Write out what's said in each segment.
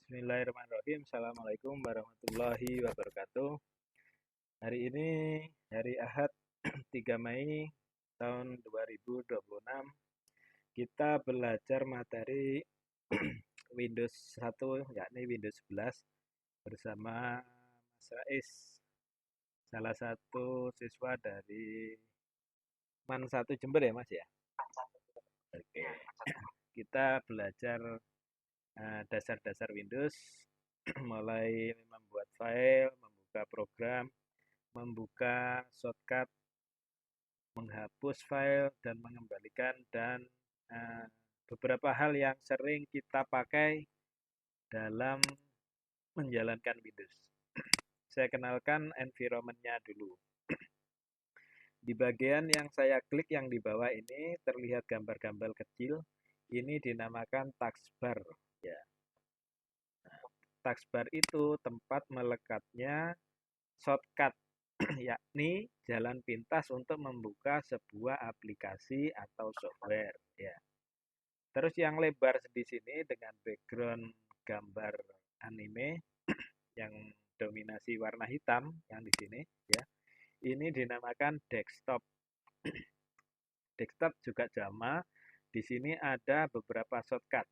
Bismillahirrahmanirrahim. Assalamualaikum warahmatullahi wabarakatuh. Hari ini hari Ahad 3 Mei tahun 2026. Kita belajar materi Windows 1 yakni Windows 11 bersama Mas Rais, salah satu siswa dari MAN 1 Jember ya Mas ya. Oke. Kita belajar dasar-dasar Windows mulai membuat file, membuka program, membuka shortcut, menghapus file dan mengembalikan dan beberapa hal yang sering kita pakai dalam menjalankan Windows. Saya kenalkan environment-nya dulu. Di bagian yang saya klik yang di bawah ini terlihat gambar-gambar kecil. Ini dinamakan taskbar ya. Taskbar itu tempat melekatnya shortcut yakni jalan pintas untuk membuka sebuah aplikasi atau software ya. Terus yang lebar di sini dengan background gambar anime yang dominasi warna hitam yang di sini ya. Ini dinamakan desktop. Desktop juga sama. Di sini ada beberapa shortcut.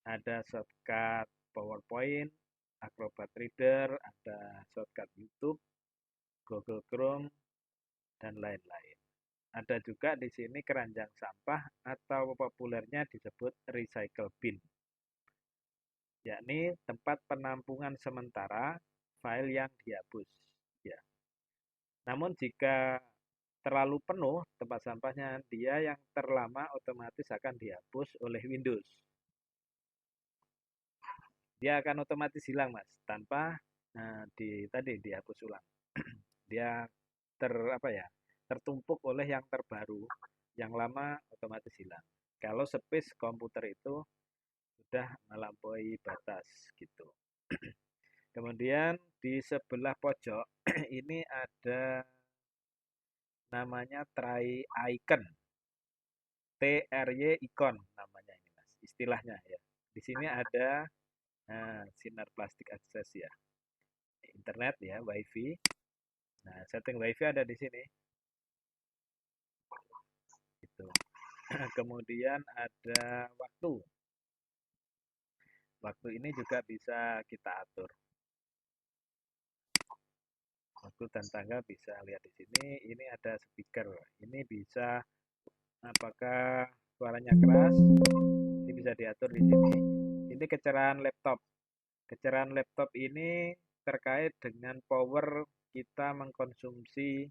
Ada shortcut PowerPoint, Acrobat Reader, ada shortcut YouTube, Google Chrome, dan lain-lain. Ada juga di sini keranjang sampah atau populernya disebut recycle bin, yakni tempat penampungan sementara file yang dihapus. Ya. Namun jika terlalu penuh tempat sampahnya, dia yang terlama otomatis akan dihapus oleh Windows. Dia akan otomatis hilang, Mas, tanpa tadi dihapus ulang. Dia tertumpuk oleh yang terbaru, yang lama otomatis hilang. Kalau space komputer itu sudah melampaui batas gitu. Kemudian di sebelah pojok ini ada namanya try icon. TRY icon namanya ini Mas, istilahnya ya. Di sini ada sinar plastik akses ya. Internet ya, WiFi. Nah, setting WiFi ada di sini. Gitu. Kemudian ada waktu. Waktu ini juga bisa kita atur. Waktu dan tanggal bisa lihat di sini. Ini ada speaker. Ini bisa apakah suaranya keras. Ini bisa diatur di sini. Ini kecerahan laptop. Kecerahan laptop ini terkait dengan power kita mengkonsumsi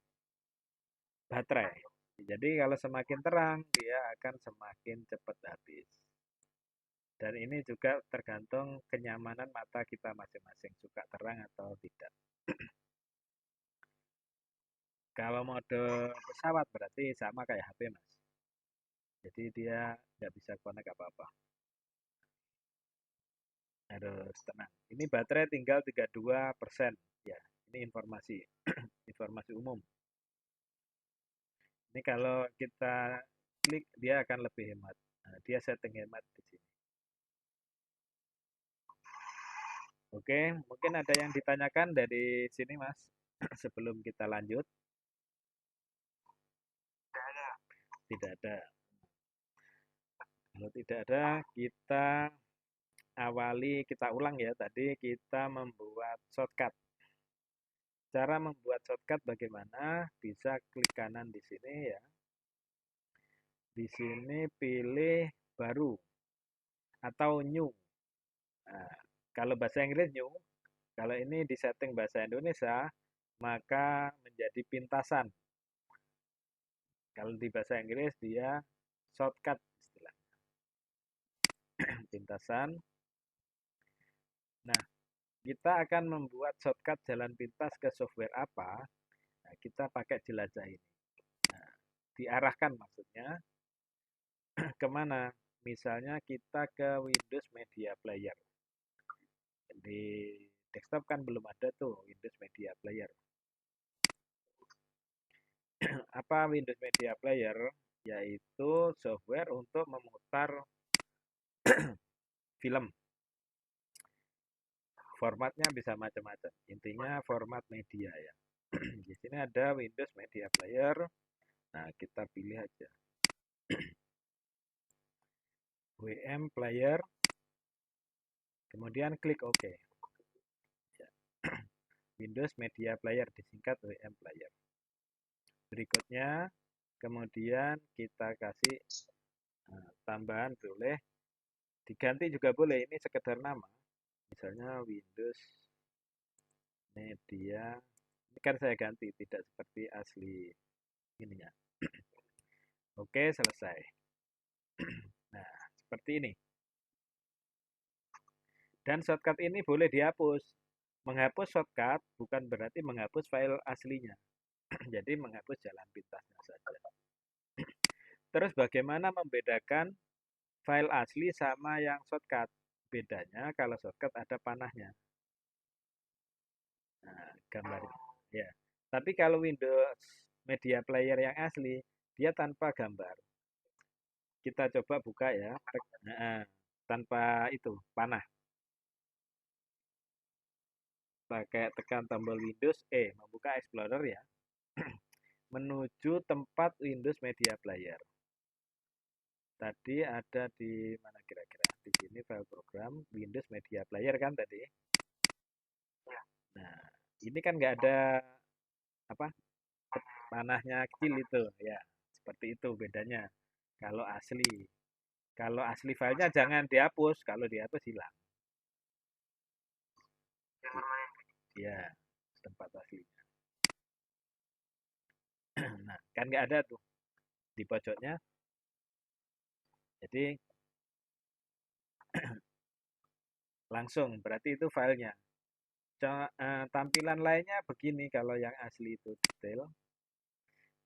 baterai. Jadi kalau semakin terang, dia akan semakin cepat habis. Dan ini juga tergantung kenyamanan mata kita masing-masing, suka terang atau tidak. Kalau mode pesawat berarti sama kayak HP, Mas. Jadi dia nggak bisa connect apa-apa. Harus tenang. Ini baterai tinggal 32%. Ya, ini informasi informasi umum. Ini kalau kita klik dia akan lebih hemat. Nah, dia setting hemat di sini. Oke, mungkin ada yang ditanyakan dari sini, Mas, sebelum kita lanjut. Tidak ada. Kalau tidak ada, kita kita ulang ya. Tadi kita membuat shortcut. Cara membuat shortcut bagaimana? Bisa klik kanan di sini ya. Di sini pilih baru atau new. Nah, kalau bahasa Inggris new, kalau ini di setting bahasa Indonesia, maka menjadi pintasan. Kalau di bahasa Inggris dia shortcut istilahnya. Pintasan. Nah, kita akan membuat shortcut jalan pintas ke software apa? Nah, kita pakai jelajah ini. Nah, diarahkan maksudnya kemana? Misalnya kita ke Windows Media Player. Di desktop kan belum ada tuh Windows Media Player. Apa Windows Media Player? Yaitu software untuk memutar film. Formatnya bisa macam-macam. Intinya format media ya. Di sini ada Windows Media Player. Nah, kita pilih aja. WM Player. Kemudian klik OK. Ya. Windows Media Player disingkat WM Player. Berikutnya, kemudian kita kasih tambahan boleh. Diganti juga boleh. Ini sekedar nama. Misalnya Windows Media. Ini kan saya ganti, tidak seperti asli ininya. Oke, selesai. Nah, seperti ini. Dan shortcut ini boleh dihapus. Menghapus shortcut bukan berarti menghapus file aslinya. Jadi menghapus jalan pintasnya saja. Terus bagaimana membedakan file asli sama yang shortcut? Bedanya kalau shortcut ada panahnya. Nah, gambarnya. Ya. Tapi kalau Windows Media Player yang asli, dia tanpa gambar. Kita coba buka ya. Nah, tanpa itu, panah. Pakai tekan tombol Windows E, membuka Explorer ya. Menuju tempat Windows Media Player. Tadi ada di mana kira-kira? Di sini file program Windows Media Player kan tadi. Nah, ini kan nggak ada apa panahnya kecil itu ya. Seperti itu bedanya. Kalau asli filenya jangan dihapus. Kalau dihapus hilang. Ya, tempat aslinya. Nah, kan nggak ada tuh di pojoknya. Jadi langsung berarti itu filenya. Tampilan lainnya begini kalau yang asli itu detail.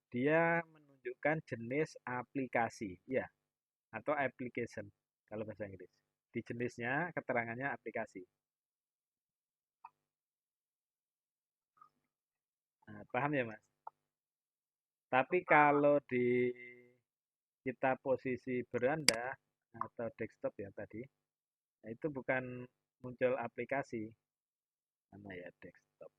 Dia menunjukkan jenis aplikasi, ya, atau application kalau bahasa Inggris. Di jenisnya keterangannya aplikasi. Nah, paham ya, Mas? Tapi kalau di kita posisi beranda atau desktop ya tadi, nah itu bukan muncul aplikasi. Mana ya desktop?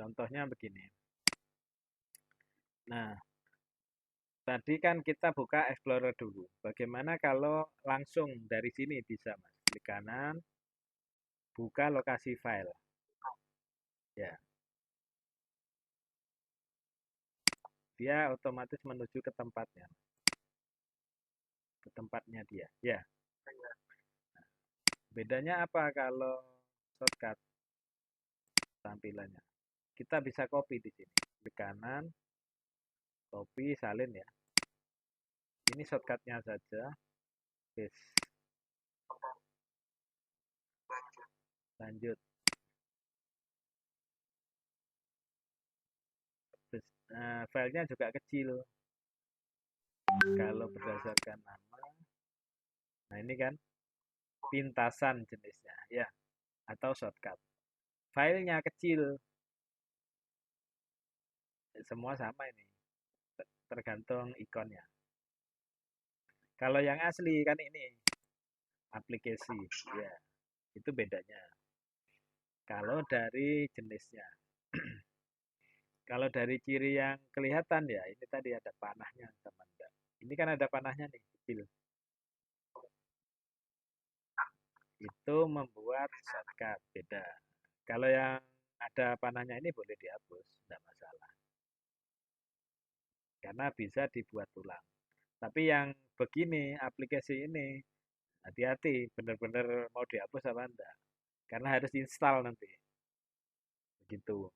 Contohnya begini. Nah, tadi kan kita buka Explorer dulu. Bagaimana kalau langsung dari sini bisa, Mas? Klik kanan, buka lokasi file. Ya, dia otomatis menuju ke tempatnya. Ke tempatnya dia. Ya. Bedanya apa kalau shortcut tampilannya? Kita bisa copy di sini. Klik kanan, copy, salin ya. Ini shortcutnya saja. Paste. Lanjut. Filenya juga kecil. Kalau berdasarkan nama. Nah ini kan pintasan jenisnya. Ya. Atau shortcut. Filenya kecil. Semua sama ini. Tergantung ikonnya. Kalau yang asli kan ini aplikasi. Ya. Itu bedanya. Kalau dari jenisnya. Kalau dari ciri yang kelihatan ya, ini tadi ada panahnya sama enggak. Ini kan ada panahnya nih, kecil. Itu membuat shortcut, beda. Kalau yang ada panahnya ini boleh dihapus, enggak masalah. Karena bisa dibuat ulang. Tapi yang begini, aplikasi ini, hati-hati, benar-benar mau dihapus apa enggak. Karena harus install nanti. Begitu.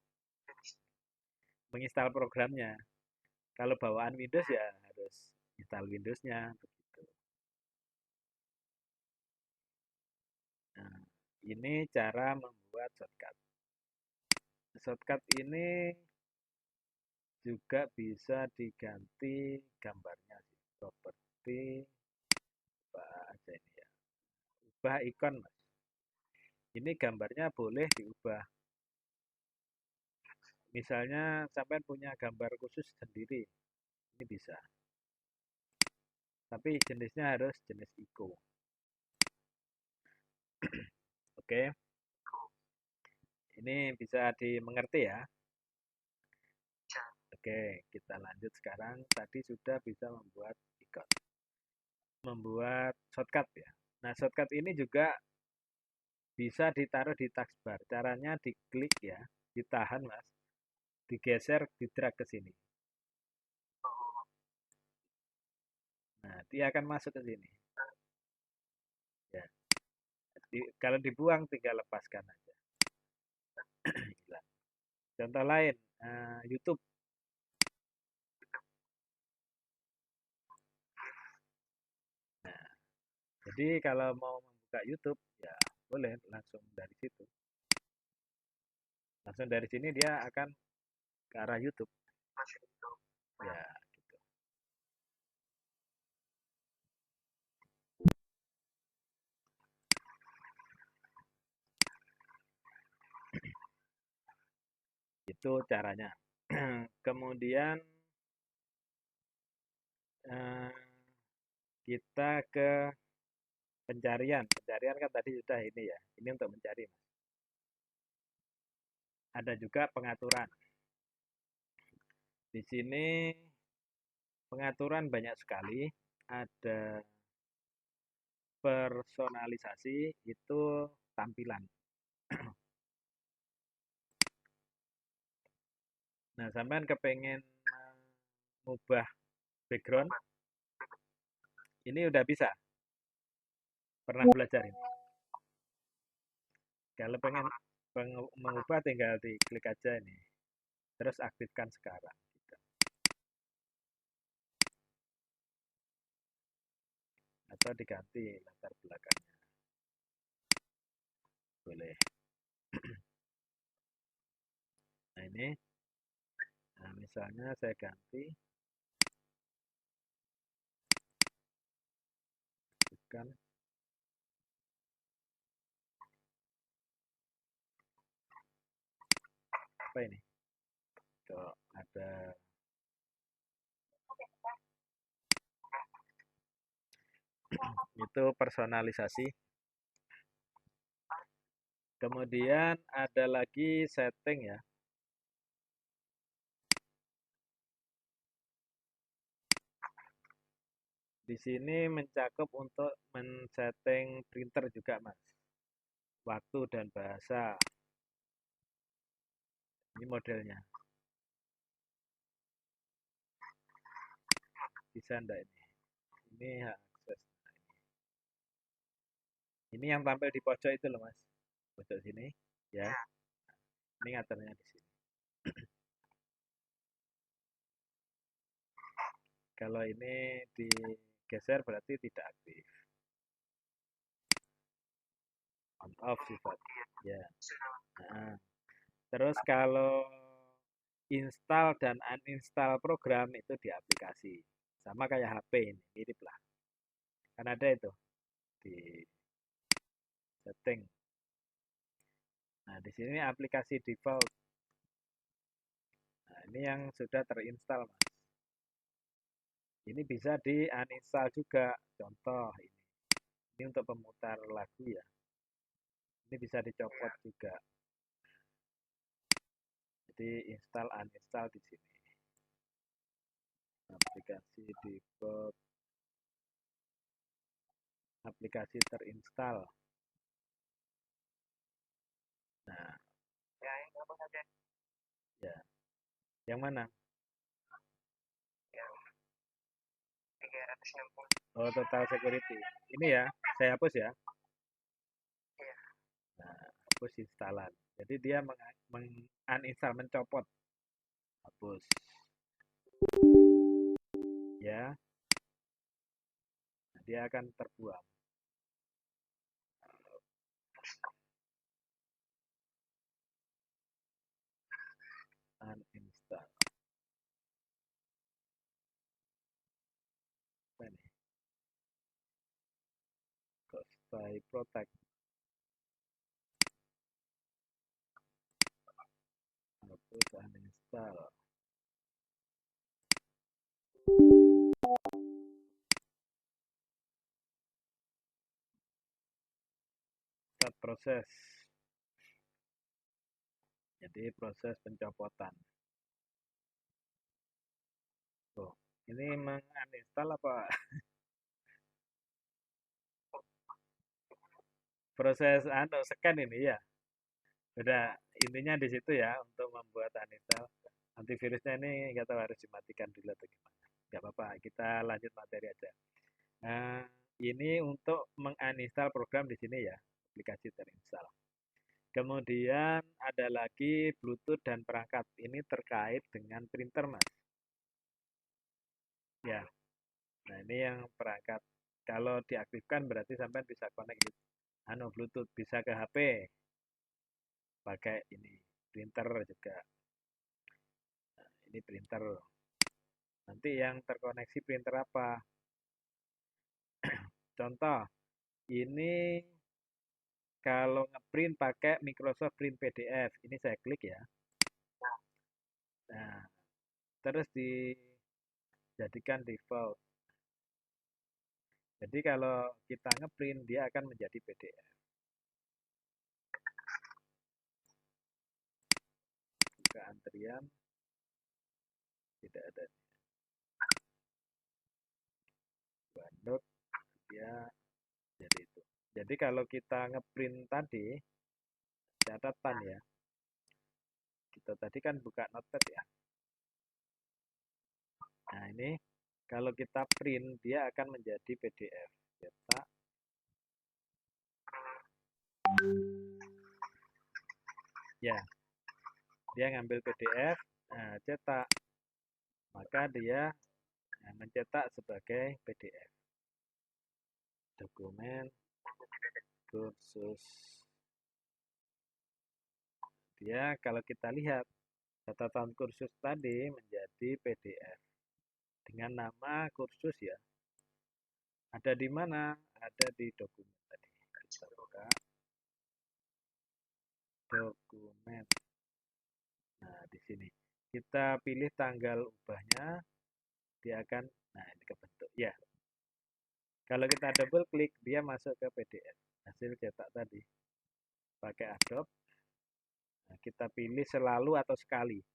Menginstal programnya. Kalau bawaan Windows ya harus install Windows-nya. Begitu. Nah, ini cara membuat shortcut. Shortcut ini juga bisa diganti gambarnya sih. Properti, ubah aja ini ya. Ubah ikon, Mas. Ini gambarnya boleh diubah. Misalnya sampai punya gambar khusus sendiri, ini bisa. Tapi jenisnya harus jenis ICO. Oke, ini bisa dimengerti ya. Oke, kita lanjut sekarang. Tadi sudah bisa membuat icon, membuat shortcut ya. Nah, shortcut ini juga bisa ditaruh di taskbar. Caranya diklik ya, ditahan mas, digeser, didrag ke sini. Nah, dia akan masuk ke sini. Ya. Kalau dibuang tinggal lepaskan aja. Contoh lain, YouTube. Nah, jadi kalau mau membuka YouTube, ya boleh langsung dari situ. Langsung dari sini dia akan ke arah YouTube. Ya, gitu. Itu caranya. Kemudian eh, kita ke pencarian. Pencarian kan tadi sudah ini ya. Ini untuk mencari. Ada juga pengaturan. Di sini pengaturan banyak sekali. Ada personalisasi, itu tampilan. Nah, sampean kepengen mengubah background, ini udah bisa. Pernah belajar ini. Kalau pengen mengubah tinggal diklik aja ini. Terus aktifkan sekarang. Gitu. Atau diganti latar belakangnya. Boleh. Nah ini, nah misalnya saya ganti. Bukan. Apa ini? Kok ada itu personalisasi. Kemudian ada lagi setting ya. Di sini mencakup untuk men-setting printer juga, Mas. Waktu dan bahasa. Ini modelnya. Bisa enggak ini? Ini akses. Ini yang tampil di pojok itu loh, Mas. Pojok sini, ya. Ini ngaturnya di sini. Kalau ini digeser berarti tidak aktif. On off sifat. Ya. Nah, terus kalau install dan uninstall program itu di aplikasi. Sama kayak HP ini, mirip lah. Kan ada itu di setting. Nah, di sini aplikasi default. Nah, ini yang sudah terinstall, Mas. Ini bisa di uninstall juga. Contoh ini. Ini untuk pemutar lagu ya. Ini bisa dicopot juga. Jadi install uninstall di sini. Aplikasi default. Aplikasi terinstall. Nah, ya. Yang mana? Oh, total security. Ini ya, saya hapus ya. Nah, hapus instalan. Jadi dia uninstall, mencopot. Hapus. Ya, dia akan terbuang. Uninstall. Apa ini? By Protect. Hapus. Terus uninstall. Start proses. Jadi proses pencopotan. Tuh, ini menginstal apa? Proses scan ini ya. Udah intinya di situ ya untuk membuat uninstall. Antivirusnya ini nggak tahu harus dimatikan dulu atau gimana. Nggak apa-apa, kita lanjut materi aja. Nah, ini untuk menginstal program di sini ya, aplikasi terinstall. Kemudian ada lagi Bluetooth dan perangkat. Ini terkait dengan printer, Mas. Ya, nah ini yang perangkat. Kalau diaktifkan berarti sampai bisa connect Bluetooth, bisa ke HP. Pakai ini printer juga. Nah, ini printer. Nanti yang terkoneksi printer apa? Contoh, ini kalau ngeprint pakai Microsoft Print PDF, ini saya klik ya. Nah, terus dijadikan default. Jadi kalau kita ngeprint, dia akan menjadi PDF. Buka antrian, tidak ada. Download, dia jadi itu. Jadi kalau kita ngeprint tadi, catatan ya. Kita tadi kan buka notepad ya. Nah ini kalau kita print, dia akan menjadi PDF. Cetak. Ya, dia ngambil PDF, nah, cetak. Maka dia mencetak sebagai PDF. Dokumen kursus. Dia kalau kita lihat, catatan kursus tadi menjadi PDF. Dengan nama kursus ya. Ada di mana? Ada di dokumen tadi. Kita buka. Dokumen. Nah, di sini. Kita pilih tanggal ubahnya. Dia akan, nah ini kebentuk. Ya. Kalau kita double klik, dia masuk ke PDF. Hasil cetak tadi. Pakai Adobe. Nah, kita pilih selalu atau sekali.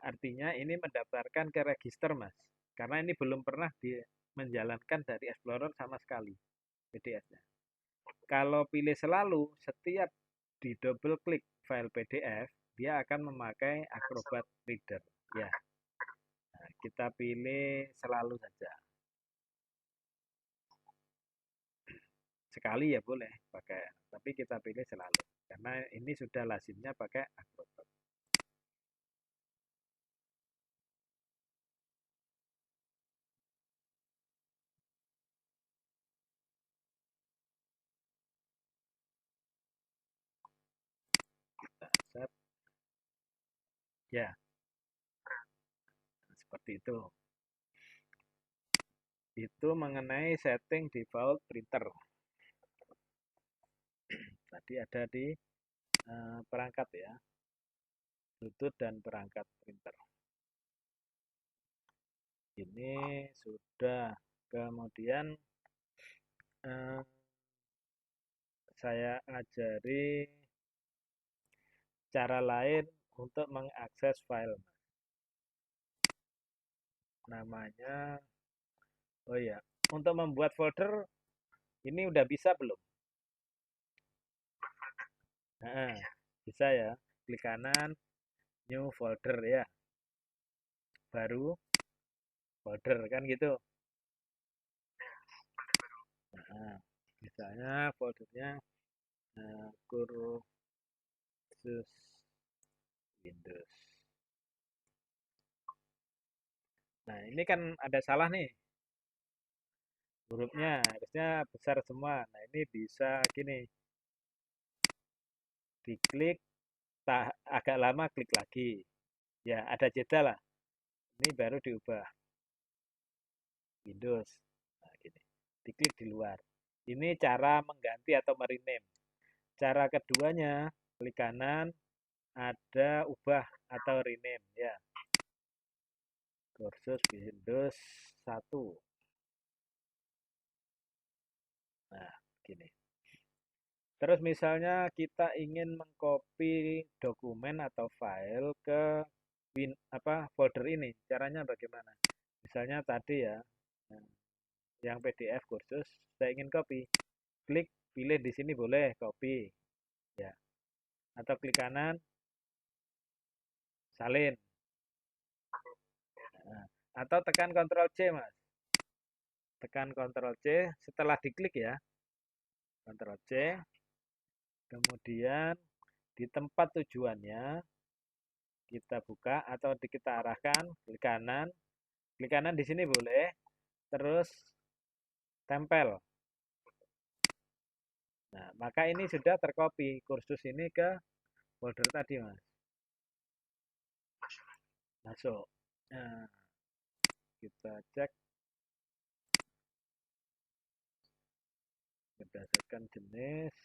Artinya ini mendaftarkan ke register, Mas. Karena ini belum pernah menjalankan dari Explorer sama sekali PDF-nya. Kalau pilih selalu, setiap di double klik file PDF, dia akan memakai Acrobat Reader. Ya, nah, kita pilih selalu saja. Sekali ya boleh pakai, tapi kita pilih selalu. Karena ini sudah lazimnya pakai Acrobat. Kita accept. Ya, seperti itu. Itu mengenai setting default printer. Tadi ada di perangkat ya, Bluetooth dan perangkat printer. Ini sudah. Kemudian saya ajari cara lain untuk mengakses file. Namanya, oh ya, untuk membuat folder ini udah bisa belum? Nah, bisa ya. Klik kanan, new folder ya. Baru folder kan gitu. Nah, misalnya foldernya kursus Windows. Nah, ini kan ada salah nih. Hurufnya harusnya besar semua. Nah, ini bisa gini. Diklik, agak lama klik lagi. Ya, ada jeda lah. Ini baru diubah. Windows. Nah, gini. Diklik di luar. Ini cara mengganti atau merename. Cara keduanya, klik kanan, ada ubah atau rename ya. Kursus Windows 1. Nah, gini. Terus misalnya kita ingin mengcopy dokumen atau file ke folder ini. Caranya bagaimana? Misalnya tadi ya, yang PDF kursus, saya ingin copy. Klik pilih di sini boleh copy ya. Atau klik kanan salin. Nah, atau tekan Ctrl C, Mas. Tekan Ctrl C setelah diklik ya. Ctrl C. Kemudian di tempat tujuannya kita buka atau kita arahkan klik kanan. Klik kanan di sini boleh. Terus tempel. Nah, maka ini sudah tercopy kursus ini ke folder tadi, Mas. Masuk. Nah, kita cek berdasarkan jenis.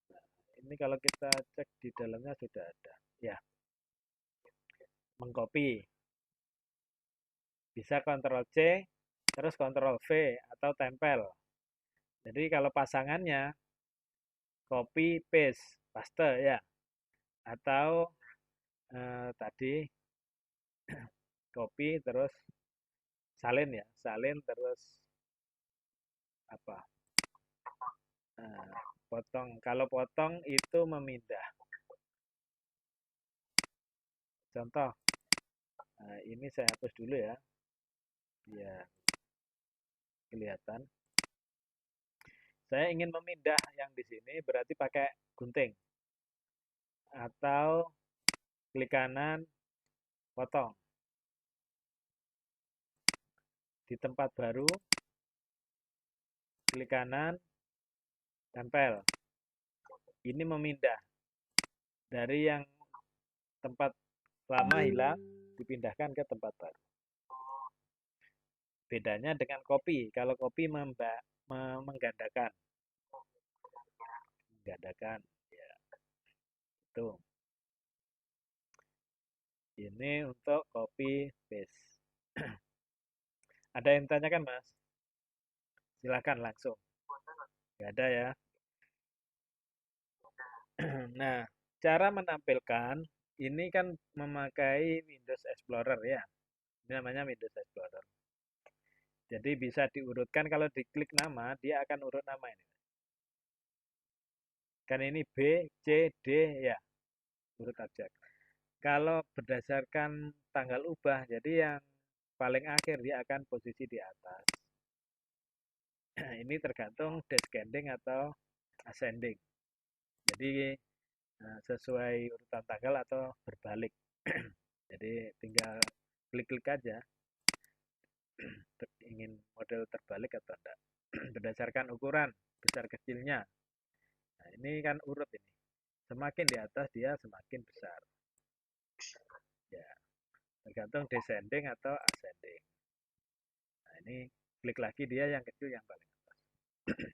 Nah, ini kalau kita cek di dalamnya sudah ada. Ya, mengcopy. Bisa Ctrl C, terus Ctrl V atau tempel. Jadi kalau pasangannya copy paste, paste ya. Atau tadi copy terus salin ya, salin terus apa? Potong. Kalau potong itu memindah. Contoh, ini saya hapus dulu ya, biar kelihatan. Saya ingin memindah yang di sini berarti pakai gunting atau klik kanan potong. Di tempat baru klik kanan tempel. Ini memindah dari yang tempat lama hilang dipindahkan ke tempat baru. Bedanya dengan copy. Kalau copy menggandakan. Menggandakan ya. Itu. Ini untuk copy paste. Ada yang tanyakan, Mas? Silakan langsung. Nggak ada ya. Nah, cara menampilkan ini kan memakai Windows Explorer ya. Ini namanya Windows Explorer. Jadi bisa diurutkan kalau diklik nama, dia akan urut nama ini. Kan ini B, C, D ya, urut abjad. Kalau berdasarkan tanggal ubah, jadi yang paling akhir dia akan posisi di atas. Ini tergantung descending atau ascending. Jadi sesuai urutan tanggal atau berbalik. Jadi tinggal klik-klik aja ingin model terbalik atau enggak. Berdasarkan ukuran besar kecilnya. Nah, ini kan urut ini. Semakin di atas dia semakin besar. Ya, tergantung descending atau ascending. Nah, ini klik lagi dia yang kecil yang paling atas.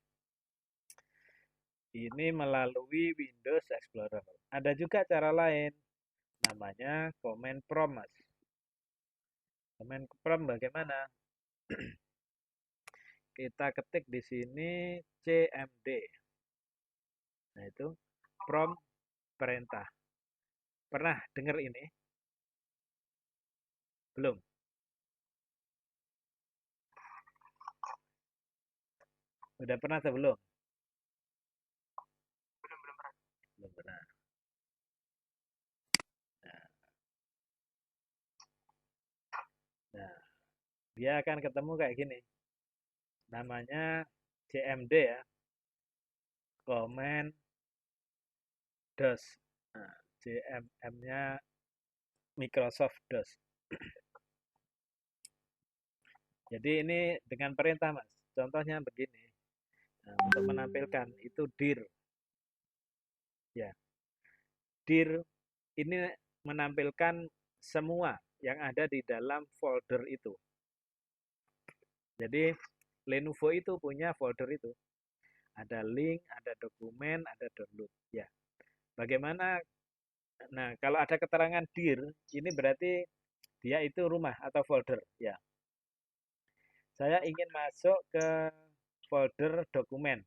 Ini melalui Windows Explorer. Ada juga cara lain, namanya command prompt, Mas. Command prompt bagaimana? Kita ketik di sini CMD. Nah, itu prompt perintah. Pernah dengar ini? Belum? Udah pernah atau belum? Belum pernah. Nah, nah, dia akan ketemu kayak gini. Namanya CMD ya. Command DOS. Nah, CMM-nya Microsoft DOS. Jadi ini dengan perintah, Mas. Contohnya begini. Nah, untuk menampilkan itu dir. Ya, dir ini menampilkan semua yang ada di dalam folder itu. Jadi Lenovo itu punya folder itu. Ada link, ada dokumen, ada download. Ya. Bagaimana Nah, kalau ada keterangan dir, ini berarti dia itu rumah atau folder. Ya, saya ingin masuk ke folder dokumen.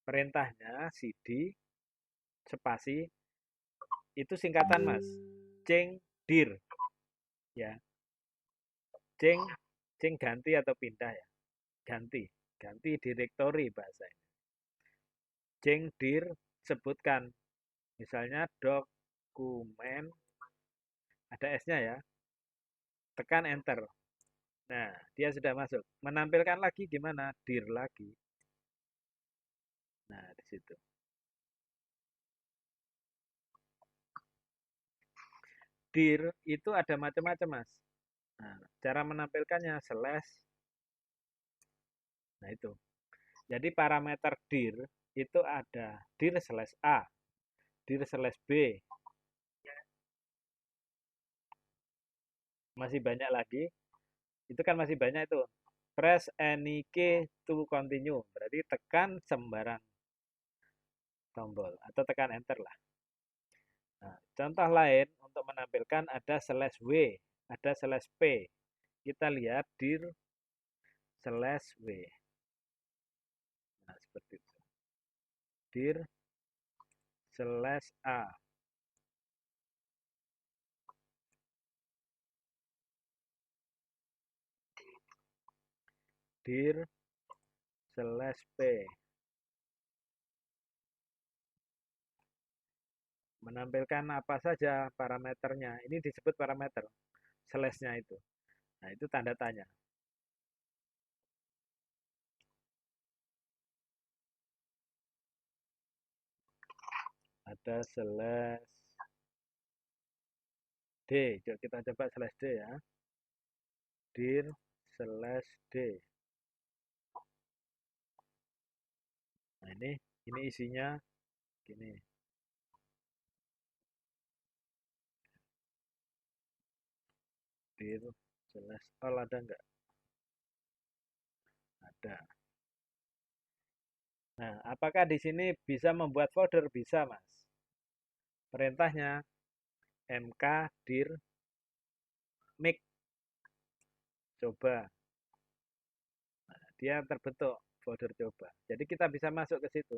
Perintahnya cd spasi itu singkatan Mas. Ceng dir ya. Ceng ceng ganti atau pindah ya. Ganti. Ganti direktori bahasa ini. Ceng dir sebutkan misalnya dokumen ada S-nya ya. Tekan enter. Nah, dia sudah masuk. Menampilkan lagi gimana? Dir lagi. Nah, di situ. Dir itu ada macam-macam, Mas. Nah, cara menampilkannya slash. Nah, itu. Jadi parameter dir itu ada dir slash A, dir slash B. Masih banyak lagi. Itu kan masih banyak itu. Press any key to continue. Berarti tekan sembarang tombol atau tekan enter lah. Nah, contoh lain untuk menampilkan ada slash W, ada slash P. Kita lihat dir slash W. Nah, seperti itu. Dir slash A. Dir slash P. Menampilkan apa saja parameternya. Ini disebut parameter. Slash-nya itu. Nah, itu tanda tanya. Ada slash D. Kita coba slash D ya. Dir slash D. Nah, ini isinya gini. Dir slash all ada enggak? Ada. Nah, apakah di sini bisa membuat folder? Bisa, Mas. Perintahnya mk dir make coba. Nah, dia terbentuk folder coba. Jadi kita bisa masuk ke situ.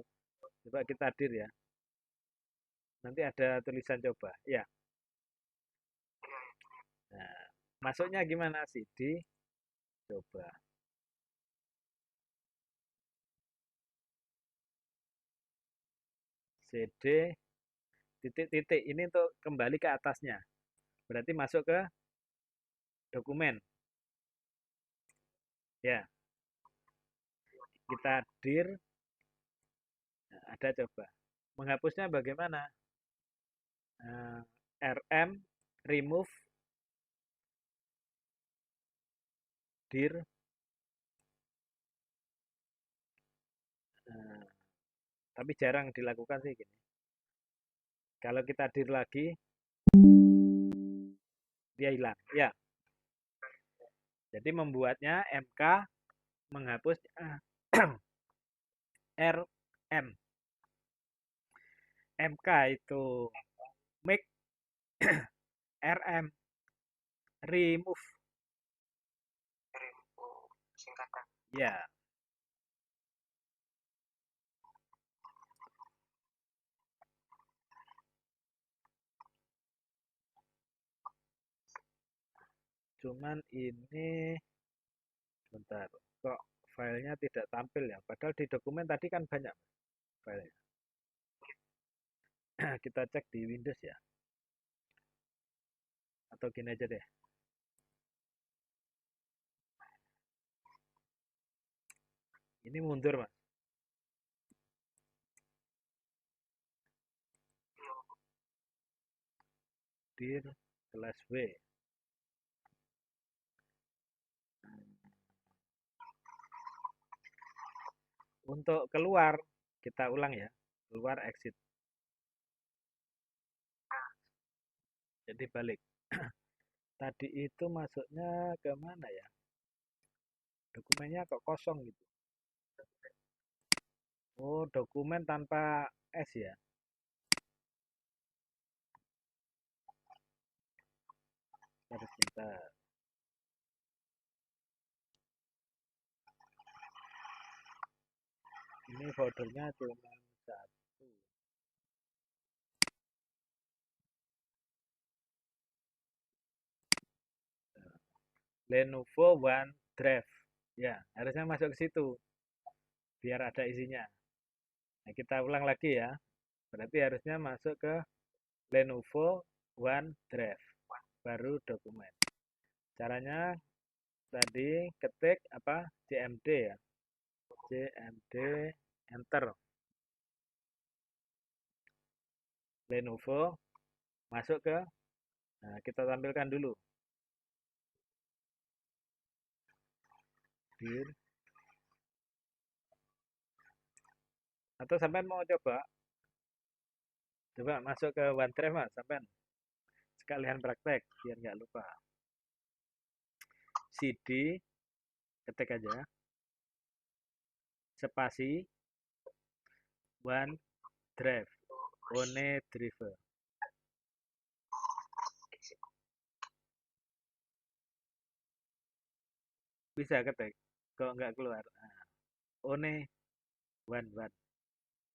Coba kita dir ya. Nanti ada tulisan coba. Ya. Nah, masuknya gimana sih? Di coba. CD titik-titik. Ini untuk kembali ke atasnya. Berarti masuk ke dokumen. Ya, kita dir. Nah, ada coba. Menghapusnya bagaimana? RM remove dir. Nah, tapi jarang dilakukan sih gini. Kalau kita dir lagi, dia hilang. Ya, jadi membuatnya MK menghapus RM. MK itu make RM remove. Ya, cuman ini bentar. Kok filenya tidak tampil ya? Padahal di dokumen tadi kan banyak filenya. Kita cek di Windows ya. Atau gini aja deh. Ini mundur, Mas. Dir slash W. Untuk keluar, kita ulang ya. Keluar exit. Jadi balik. Tadi itu masuknya ke mana ya? Dokumennya kok kosong gitu. Oh, dokumen tanpa S ya. Harus pintar. Ini foldernya cuma satu. Lenovo OneDrive. Ya, harusnya masuk ke situ biar ada isinya. Nah, kita ulang lagi ya. Berarti harusnya masuk ke Lenovo OneDrive. Baru dokumen. Caranya tadi ketik apa? CMD ya. CMD enter. Lenovo masuk ke, nah, kita tampilkan dulu. Dir. Atau sampai mau coba masuk ke OneDrive mas, sampai sekalian praktek biar nggak lupa. CD ketik aja spasi OneDrive, OneDrive. Bisa ketik, kok nggak keluar. Nah, one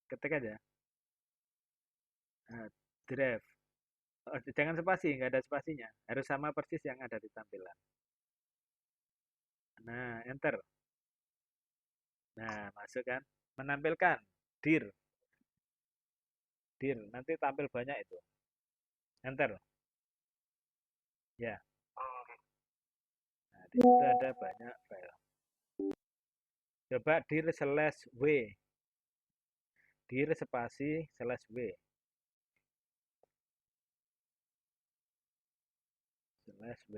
ketik aja. Nah, drive. Oh, jangan spasi, nggak ada spasinya. Harus sama persis yang ada di tampilan. Nah, enter. Nah, masuk kan. Menampilkan dir. Dir, nanti tampil banyak itu. Enter. Ya. Nah, di situ ada banyak file. Coba dir slash w. Dir spasi slash w. Slash w.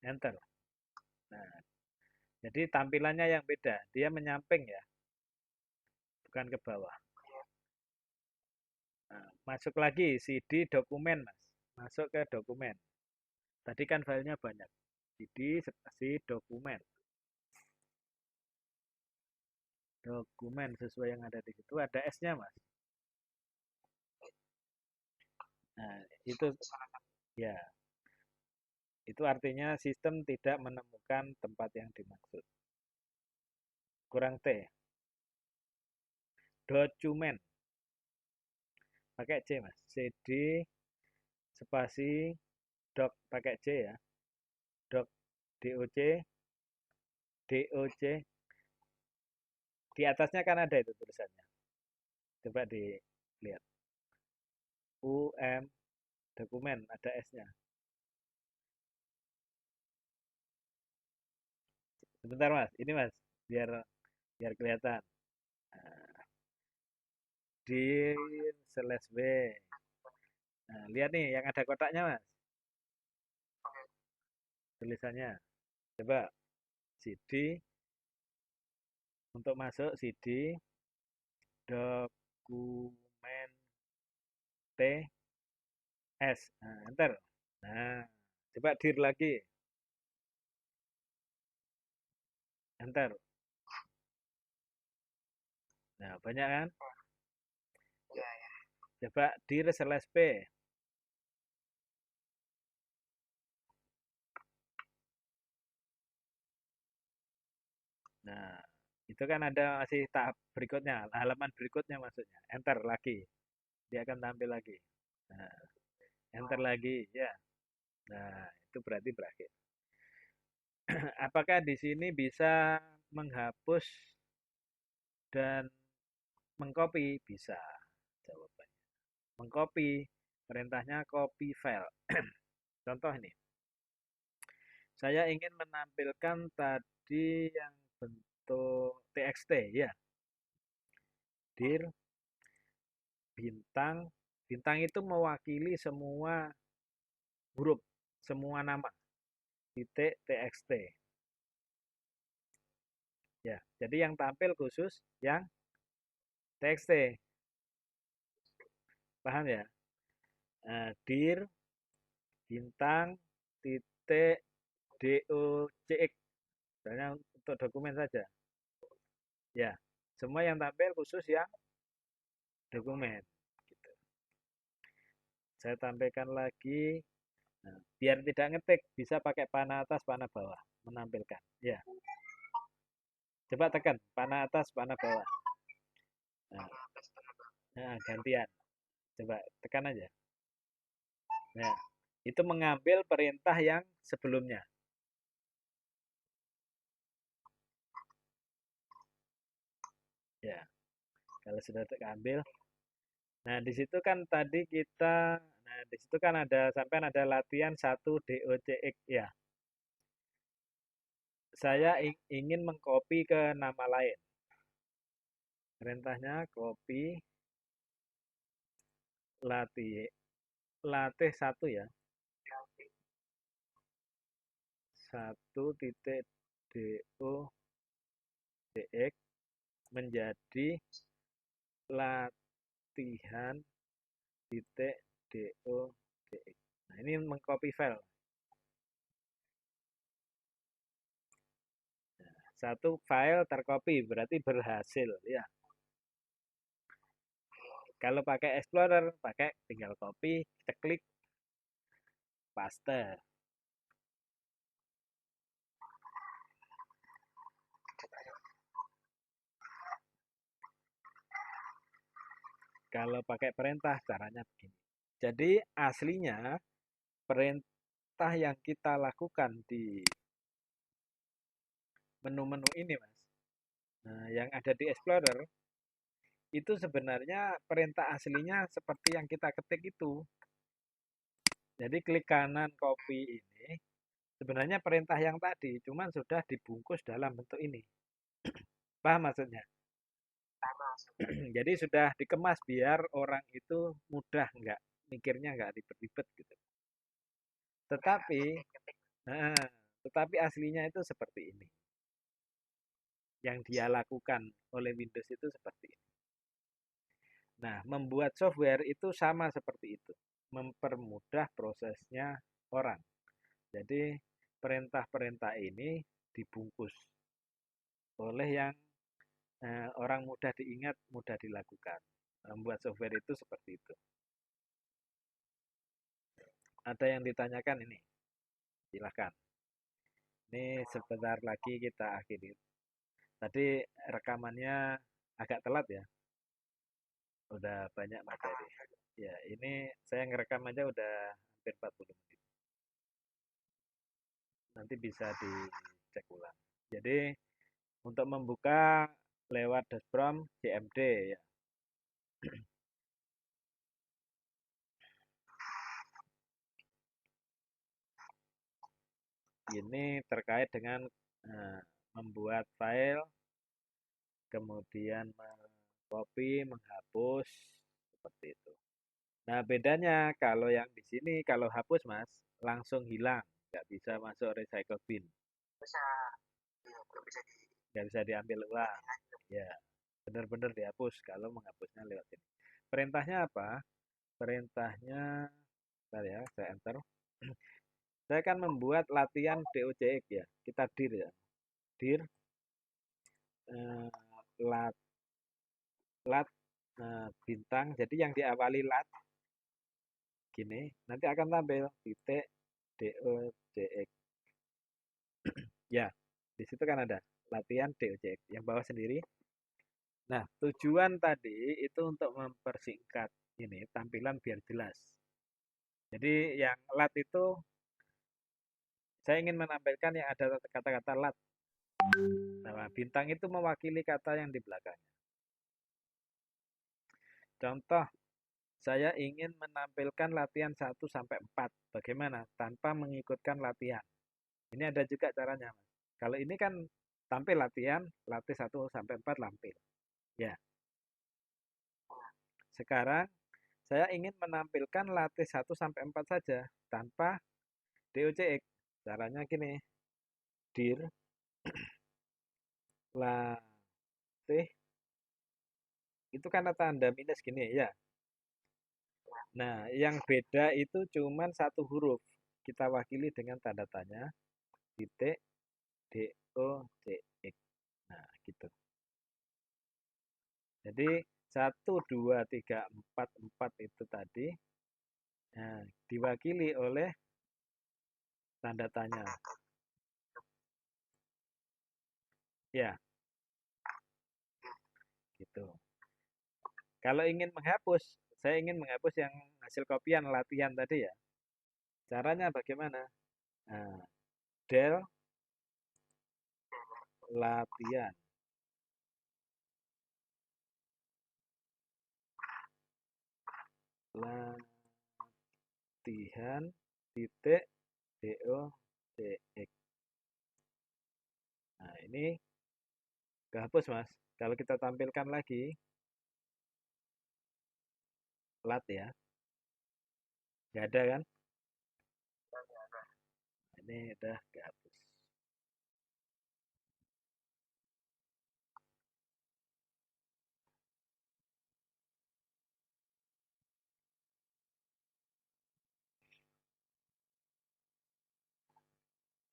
Enter. Nah, jadi tampilannya yang beda. Dia menyamping ya. Bukan ke bawah. Nah, masuk lagi CD dokumen, Mas. Masuk ke dokumen. Tadi kan filenya banyak. CD spasi dokumen. Dokumen sesuai yang ada di situ ada S-nya, Mas. Nah, itu ya. Itu artinya sistem tidak menemukan tempat yang dimaksud. Kurang T. Dokumen. Pakai C, Mas. CD spasi dok pakai C ya. Dok DOC DOC di atasnya kan ada itu tulisannya. Coba dilihat. UM dokumen ada S-nya. Sebentar Mas, ini Mas, biar biar kelihatan. Nah, di slash B. Nah, lihat nih yang ada kotaknya Mas, tulisannya. Coba CD untuk masuk CD dokumen TS. Nah, enter. Nah, coba dir lagi. Enter. Nah, banyak kan? Coba dir slash P. Nah, itu kan ada masih tahap berikutnya, halaman berikutnya maksudnya. Enter lagi, dia akan tampil lagi. Nah, enter lagi, ya. Nah, itu berarti berakhir. Apakah di sini bisa menghapus dan mengcopy? Bisa, jawabannya. Mengcopy, perintahnya copy file. Contoh ini, saya ingin menampilkan tadi yang bentuk TXT, ya. Dir bintang, bintang itu mewakili semua huruf, semua nama, titik TXT. Ya, jadi yang tampil khusus yang TXT. Paham ya? Dir, bintang, titik, DOCX. Misalnya untuk dokumen saja. Ya, semua yang tampil khusus yang dokumen. Gitu. Saya tampilkan lagi Nah, biar tidak ngetik, bisa pakai panah atas, panah bawah, menampilkan. Ya, coba tekan, panah atas, panah bawah. Nah, gantian. Coba tekan aja. Nah, itu mengambil perintah yang sebelumnya. Ya, kalau sudah terambil. Nah, di situ kan tadi kita, nah di situ kan ada sampai ada latihan 1 DOCX ya. Saya ingin mengcopy ke nama lain. Perintahnya copy latih latih 1 ya. 1.DOCX menjadi latihan titik DOCX. Nah, ini mengcopy file. Satu file tercopy berarti berhasil ya. Kalau pakai Explorer, pakai tinggal copy, kita klik paste. Kalau pakai perintah caranya begini. Jadi aslinya perintah yang kita lakukan di menu-menu ini, Mas. Nah, yang ada di Explorer itu sebenarnya perintah aslinya seperti yang kita ketik itu. Jadi klik kanan copy ini sebenarnya perintah yang tadi, cuman sudah dibungkus dalam bentuk ini. Paham maksudnya? Jadi sudah dikemas biar orang itu mudah nggak mikirnya nggak ribet-ribet gitu. Tetapi, nah, tetapi aslinya itu seperti ini. Yang dia lakukan oleh Windows itu seperti ini. Nah, membuat software itu sama seperti itu. Mempermudah prosesnya orang. Jadi, perintah-perintah ini dibungkus oleh yang orang mudah diingat, mudah dilakukan. Membuat software itu seperti itu. Ada yang ditanyakan ini? Silahkan. Ini sebentar lagi kita akhiri. Tadi rekamannya agak telat ya. Udah banyak materi. Ya, ini saya ngerekam aja udah hampir 40 menit. Nanti bisa dicek ulang. Jadi, untuk membuka lewat dashboard CMD ya. Ini terkait dengan membuat file, kemudian copy, menghapus, seperti itu. Nah, bedanya kalau yang di sini, kalau hapus, Mas, langsung hilang. Nggak bisa masuk recycle bin. Nggak bisa diambil ulang. Ya, benar-benar dihapus kalau menghapusnya lewat ini. Perintahnya apa? Perintahnya, bentar ya, saya enter. Saya akan membuat latihan DOCX ya. Kita dir ya. Dir, eh, lat, lat, bintang. Jadi yang diawali lat, gini, nanti akan tampil titik DOCX. Ya, di situ kan ada latihan DOCX. Yang bawah sendiri. Nah, tujuan tadi itu untuk mempersingkat ini tampilan biar jelas. Jadi yang lat itu saya ingin menampilkan yang ada kata-kata lat. Nah, bintang itu mewakili kata yang di belakangnya. Contoh, saya ingin menampilkan latihan 1 sampai 4. Bagaimana? Tanpa mengikutkan latihan. Ini ada juga caranya, Mas. Kalau ini kan tampil latihan, latih 1 sampai 4 tampil. Ya. Sekarang saya ingin menampilkan latih 1 sampai 4 saja tanpa DOCX. Caranya gini. Dir latih itu kan tanda minus gini ya. Nah, yang beda itu cuman satu huruf. Kita wakili dengan tanda tanya titik DOCX. Nah, gitu. Jadi 1, 2, 3, 4, 4 itu tadi nah, diwakili oleh tanda tanya. Ya, gitu. Kalau ingin menghapus, saya ingin menghapus yang hasil kopian latihan tadi ya. Caranya bagaimana? Nah, del latihan. Latihan titik DOCX. Nah, ini kehapus, Mas. Kalau kita tampilkan lagi, lat ya. Nggak ada kan? Ini udah kehapus.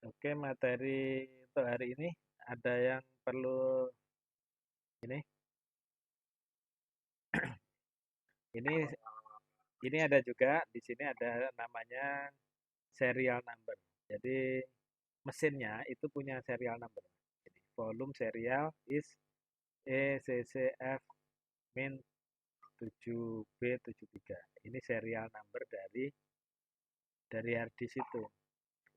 Oke, materi untuk hari ini ada yang perlu ini. Ini ini ada juga di sini ada namanya serial number. Jadi mesinnya itu punya serial number. Jadi volume serial is ECCF min 7B73. Ini serial number dari hard disk itu.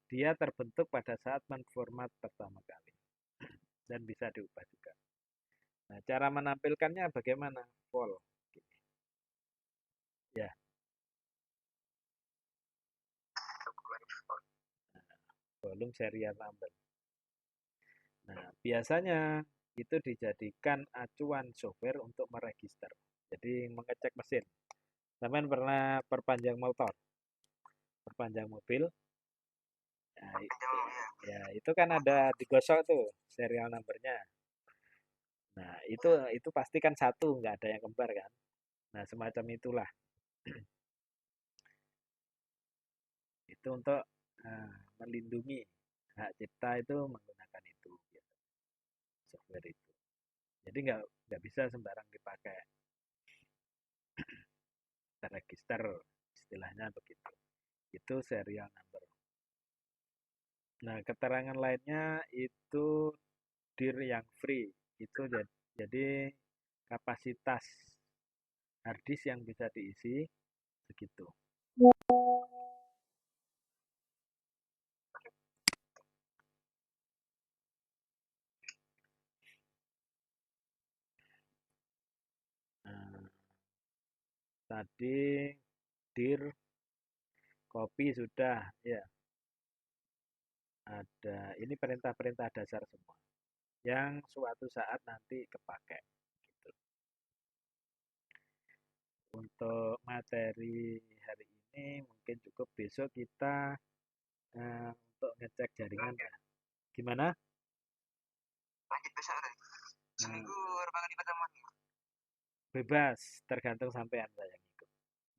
Dia terbentuk pada saat menformat pertama kali dan bisa diubah juga. Nah, cara menampilkannya bagaimana? Vol. Ya, volume serial number. Nah, biasanya itu dijadikan acuan software untuk meregister. Jadi mengecek mesin. Teman pernah perpanjang motor, perpanjang mobil. Nah, ya itu kan ada digosok tuh serial numbernya. Nah, itu pasti kan satu, nggak ada yang kembar kan. Nah, semacam itulah. Itu untuk melindungi hak cipta itu menggunakan itu, gitu, software itu. Jadi nggak bisa sembarang dipakai, terregister istilahnya begitu. Itu serial number. Nah, keterangan lainnya itu dir yang free. Itu jadi kapasitas harddisk yang bisa diisi segitu. Nah, tadi dir copy sudah ya, ada ini perintah-perintah dasar semua yang suatu saat nanti kepakai gitu. Untuk materi hari ini mungkin cukup, besok kita untuk ngecek jaringan ya. Gimana? Lanjut besok. Seminggu rebahan di pertemuan. Bebas, tergantung sampean saya ngikut.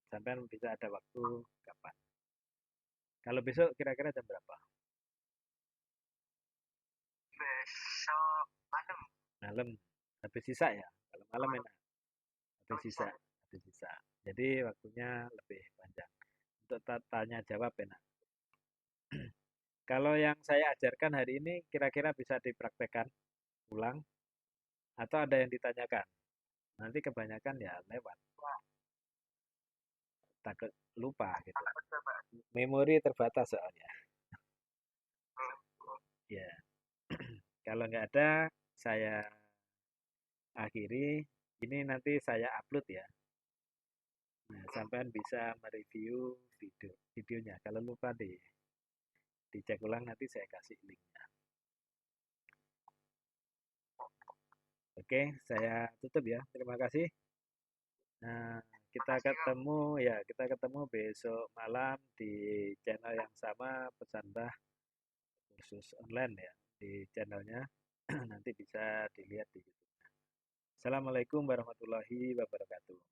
Sampean bisa ada waktu kapan. Kalau besok kira-kira jam berapa? Besok malam. Malam. Habis sisa ya? Kalau malam enak. Habis sisa. Habis sisa. Jadi waktunya lebih panjang. Untuk tanya jawab enak. Kalau yang saya ajarkan hari ini kira-kira bisa dipraktekkan ulang atau ada yang ditanyakan? Nanti kebanyakan ya lewat. Takut lupa gitu. Memori terbatas soalnya. Ya, kalau nggak ada saya akhiri. Ini nanti saya upload ya. Nah, sampean bisa mereview videonya. Kalau lupa dicek ulang, nanti saya kasih linknya. Oke, saya tutup ya. Terima kasih. Nah, kita ketemu besok malam di channel yang sama, Pesan Bah Kursus Online ya, di channelnya. Nanti bisa dilihat di YouTube. Assalamualaikum warahmatullahi wabarakatuh.